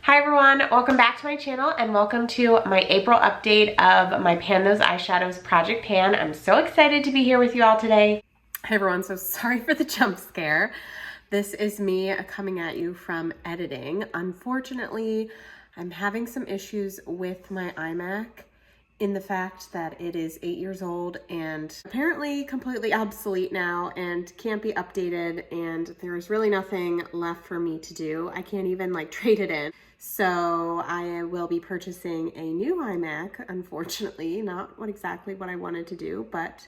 Hi everyone, welcome back to my channel and welcome to my April update of my Pan Those Eyeshadows Project Pan. I'm so excited to be here with you all today. Hey everyone, so sorry for the jump scare. This is me coming at you from editing. Unfortunately, I'm having some issues with my iMac in the fact that it is 8 years old and apparently completely obsolete now and can't be updated, and there's really nothing left for me to do. I can't even like trade it in. So I will be purchasing a new iMac, unfortunately. Not exactly what I wanted to do, but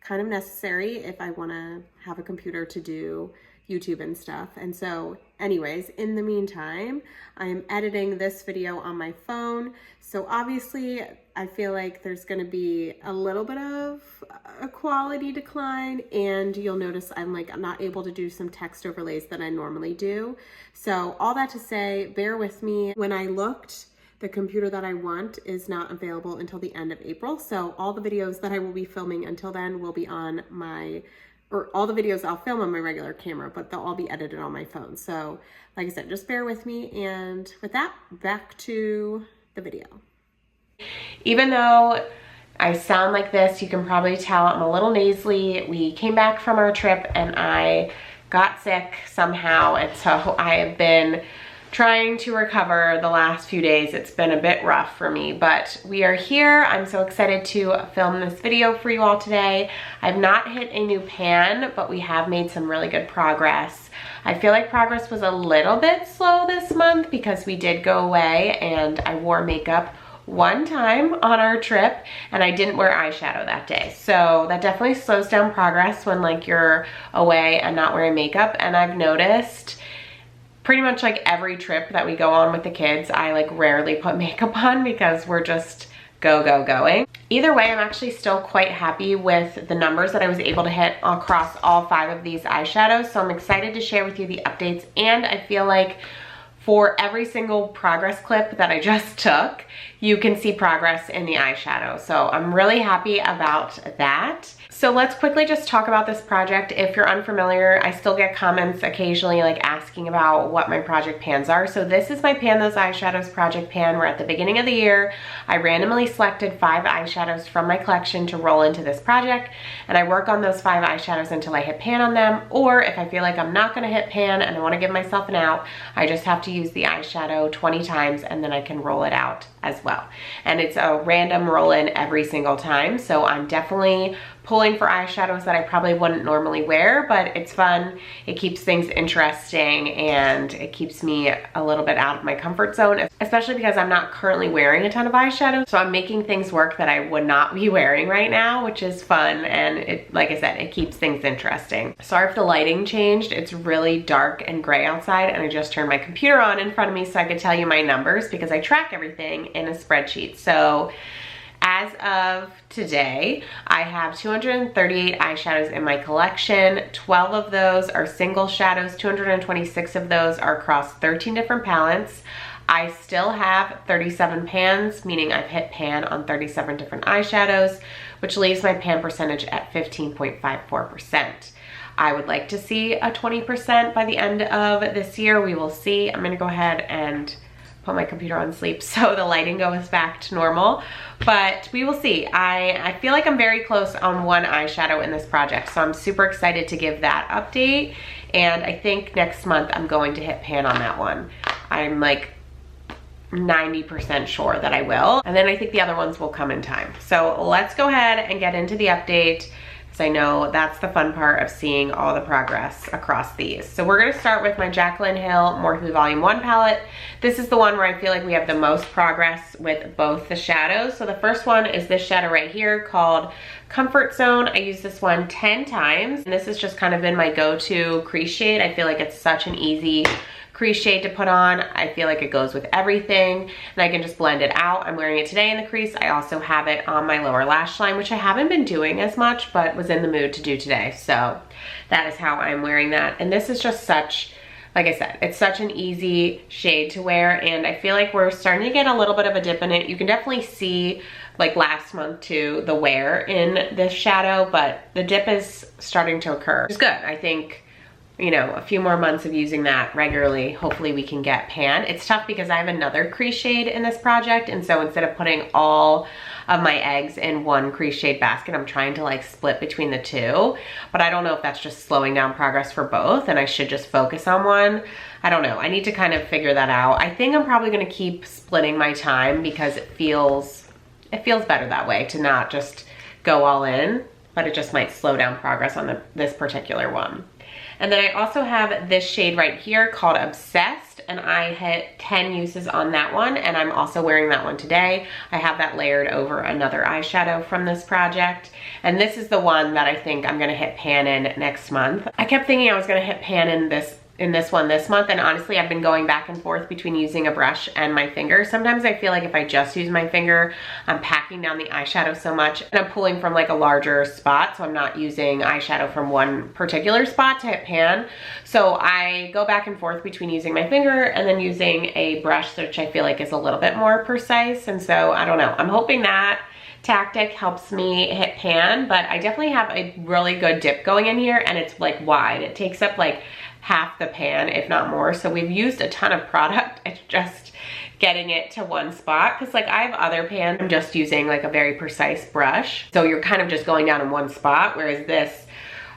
kind of necessary if I want to have a computer to do YouTube and stuff. And so anyways, in the meantime, I'm editing this video on my phone. So obviously I feel like there's going to be a little bit of a quality decline, and you'll notice I'm not able to do some text overlays that I normally do. So all that to say, bear with me. When I looked, the computer that I want is not available until the end of April. So all the videos that I will be filming until then will be on all the videos I'll film on my regular camera, but they'll all be edited on my phone. So like I said, just bear with me. And with that, back to the video. Even though I sound like this, you can probably tell I'm a little nasally. We came back from our trip and I got sick somehow. And so I have been trying to recover the last few days. It's been a bit rough for me, but we are here. I'm so excited to film this video for you all today. I've not hit a new pan, but we have made some really good progress. I feel like progress was a little bit slow this month because we did go away and I wore makeup one time on our trip and I didn't wear eyeshadow that day. So that definitely slows down progress when you're away and not wearing makeup. And I've noticed pretty much every trip that we go on with the kids, I rarely put makeup on because we're just going. Either way, I'm actually still quite happy with the numbers that I was able to hit across all 5 of these eyeshadows. So I'm excited to share with you the updates, and I feel like for every single progress clip that I just took, you can see progress in the eyeshadow. So I'm really happy about that. So let's quickly just talk about this project. If you're unfamiliar, I still get comments occasionally asking about what my project pans are. So this is my Pan Those Eyeshadows project pan. We're at the beginning of the year. I randomly selected 5 eyeshadows from my collection to roll into this project, and I work on those 5 eyeshadows until I hit pan on them. Or if I feel like I'm not gonna hit pan and I wanna give myself an out, I just have to use the eyeshadow 20 times and then I can roll it out as well. And it's a random roll in every single time. So I'm definitely pulling for eyeshadows that I probably wouldn't normally wear, but it's fun. It keeps things interesting and it keeps me a little bit out of my comfort zone, especially because I'm not currently wearing a ton of eyeshadow. So I'm making things work that I would not be wearing right now, which is fun. And it, like I said, it keeps things interesting. Sorry if the lighting changed. It's really dark and gray outside, and I just turned my computer on in front of me so I could tell you my numbers because I track everything in a spreadsheet. So as of today, I have 238 eyeshadows in my collection. 12 of those are single shadows. 226 of those are across 13 different palettes. I still have 37 pans, meaning I've hit pan on 37 different eyeshadows, which leaves my pan percentage at 15.54%. I would like to see a 20% by the end of this year. We will see. I'm gonna go ahead and put my computer on sleep so the lighting goes back to normal, but we will see. I feel like I'm very close on one eyeshadow in this project, so I'm super excited to give that update, and I think next month I'm going to hit pan on that one. I'm 90% sure that I will, and then I think the other ones will come in time. So let's go ahead and get into the update, because I know that's the fun part of seeing all the progress across these. So we're gonna start with my Jaclyn Hill Morphe Volume 1 palette. This is the one where I feel like we have the most progress with both the shadows. So the first one is this shadow right here called Comfort Zone. I use this one 10 times, and this has just kind of been my go-to crease shade. I feel like it's such an easy crease shade to put on. I feel like it goes with everything and I can just blend it out. I'm wearing it today in the crease. I also have it on my lower lash line, which I haven't been doing as much, but was in the mood to do today. So that is how I'm wearing that. And this is just such, like I said, it's such an easy shade to wear, and I feel like we're starting to get a little bit of a dip in it. You can definitely see last month too, the wear in this shadow, but the dip is starting to occur. It's good. I think you know, a few more months of using that regularly, hopefully we can get pan. It's tough because I have another crease shade in this project, and so instead of putting all of my eggs in one crease shade basket, I'm trying to like split between the two, but I don't know if that's just slowing down progress for both and I should just focus on one. I don't know. I need to kind of figure that out. I think I'm probably gonna keep splitting my time because it feels better that way to not just go all in, but it just might slow down progress on this particular one. And then I also have this shade right here called Obsessed, and I hit 10 uses on that one, and I'm also wearing that one today. I have that layered over another eyeshadow from this project, and this is the one that I think I'm gonna hit pan in next month. I kept thinking I was gonna hit pan in this one this month, and honestly I've been going back and forth between using a brush and my finger. Sometimes I feel like if I just use my finger, I'm packing down the eyeshadow so much and I'm pulling from like a larger spot, so I'm not using eyeshadow from one particular spot to hit pan. So I go back and forth between using my finger and then using a brush, which I feel like is a little bit more precise, and so I don't know. I'm hoping that tactic helps me hit pan, but I definitely have a really good dip going in here, and it's like wide. It takes up like half the pan, if not more. So we've used a ton of product. It's just getting it to one spot, because like I have other pans, I'm just using like a very precise brush. So you're kind of just going down in one spot, whereas this,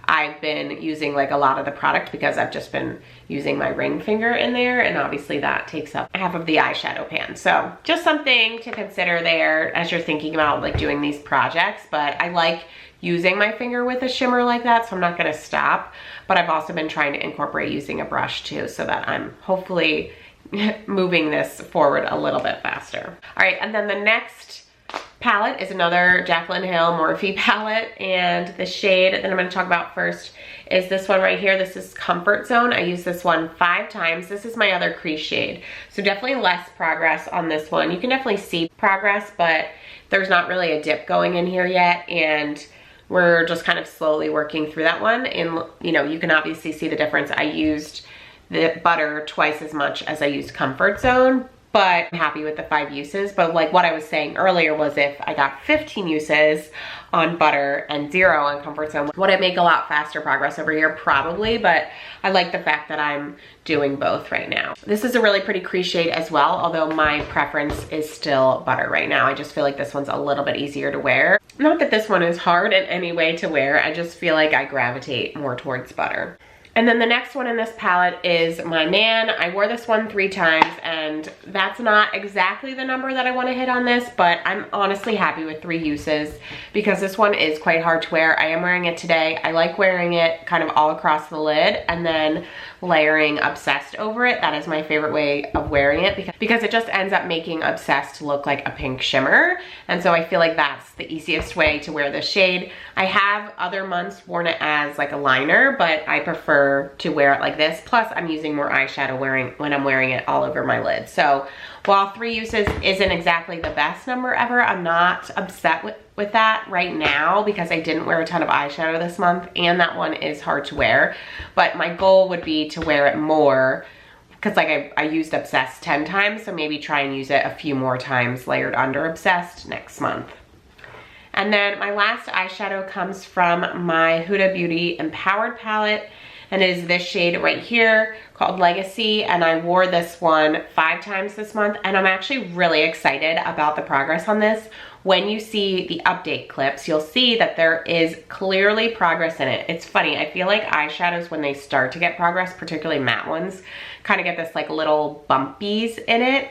I've been using like a lot of the product because I've just been using my ring finger in there, and obviously that takes up half of the eyeshadow pan. So just something to consider there as you're thinking about like doing these projects. But I like using my finger with a shimmer like that, so I'm not gonna stop. But I've also been trying to incorporate using a brush too, so that I'm hopefully moving this forward a little bit faster. All right, and then the next palette is another Jaclyn Hill Morphe palette, and the shade that I'm going to talk about first is this one right here. This is Comfort Zone. I use this one 5 times. This is my other crease shade, so definitely less progress on this one. You can definitely see progress, but there's not really a dip going in here yet, and we're just kind of slowly working through that one. And you know, you can obviously see the difference. I used the butter twice as much as I used Comfort Zone, but I'm happy with the 5 uses. But like what I was saying earlier was if I got 15 uses on butter and 0 on Comfort Zone, would I make a lot faster progress over here? Probably, but I like the fact that I'm doing both right now. This is a really pretty crease shade as well, although my preference is still butter right now. I just feel like this one's a little bit easier to wear. Not that this one is hard in any way to wear, I just feel like I gravitate more towards butter. And then the next one in this palette is My Man. I wore this one 3 times, and that's not exactly the number that I want to hit on this, but I'm honestly happy with 3 uses because this one is quite hard to wear. I am wearing it today. I like wearing it kind of all across the lid and then layering Obsessed over it. That is my favorite way of wearing it because it just ends up making Obsessed look like a pink shimmer. And so I feel like that's the easiest way to wear this shade. I have other months worn it as like a liner, but I prefer to wear it like this. Plus I'm using more eyeshadow when I'm wearing it all over my lid. So while 3 uses isn't exactly the best number ever, I'm not upset with that right now because I didn't wear a ton of eyeshadow this month and that one is hard to wear. But my goal would be to wear it more because like I used Obsessed 10 times, so maybe try and use it a few more times layered under Obsessed next month. And then my last eyeshadow comes from my Huda Beauty Empowered palette, and it is this shade right here called Legacy, and I wore this one 5 times this month, and I'm actually really excited about the progress on this. When you see the update clips, you'll see that there is clearly progress in it. It's funny, I feel like eyeshadows when they start to get progress, particularly matte ones, kind of get this like little bumpies in it,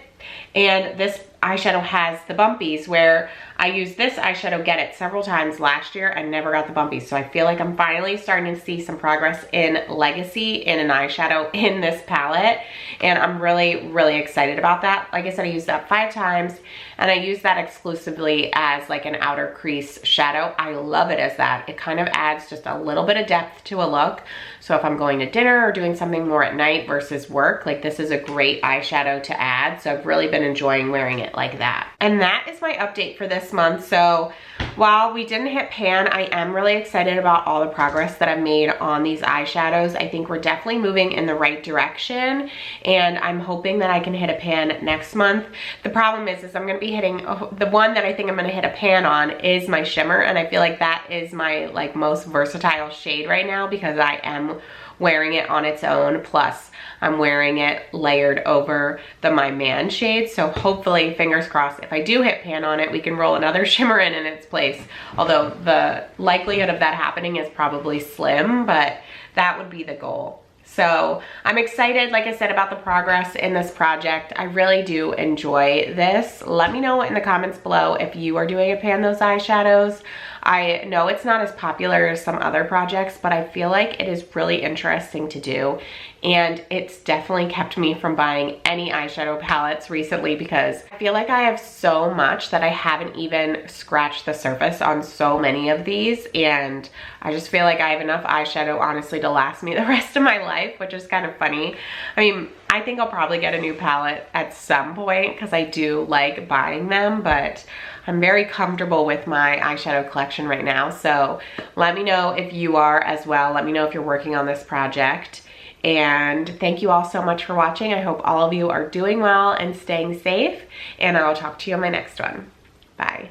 and this eyeshadow has the bumpies where I used this eyeshadow Get It several times last year and never got the bumpies. So I feel like I'm finally starting to see some progress in Legacy in an eyeshadow in this palette. And I'm really, really excited about that. Like I said, I used that 5 times and I use that exclusively as like an outer crease shadow. I love it as that. It kind of adds just a little bit of depth to a look. So if I'm going to dinner or doing something more at night versus work, like this is a great eyeshadow to add. So I've really been enjoying wearing it like that. And that is my update for this month. So while we didn't hit pan, I am really excited about all the progress that I've made on these eyeshadows. I think we're definitely moving in the right direction, and I'm hoping that I can hit a pan next month. The problem is I'm gonna be hitting, the one that I think I'm gonna hit a pan on is my shimmer, and I feel like that is my like most versatile shade right now because I am wearing it on its own, plus I'm wearing it layered over the My Man shade. So hopefully, fingers crossed, if I do hit pan on it, we can roll another shimmer in its place. Although the likelihood of that happening is probably slim, but that would be the goal. So I'm excited, like I said, about the progress in this project. I really do enjoy this. Let me know in the comments below if you are doing a pan those eyeshadows. I know it's not as popular as some other projects, but I feel like it is really interesting to do. And it's definitely kept me from buying any eyeshadow palettes recently because I feel like I have so much that I haven't even scratched the surface on so many of these. And I just feel like I have enough eyeshadow, honestly, to last me the rest of my life, which is kind of funny. I mean, I think I'll probably get a new palette at some point because I do like buying them, but I'm very comfortable with my eyeshadow collection right now. So let me know if you are as well. Let me know if you're working on this project. And thank you all so much for watching. I hope all of you are doing well and staying safe. And I will talk to you on my next one. Bye.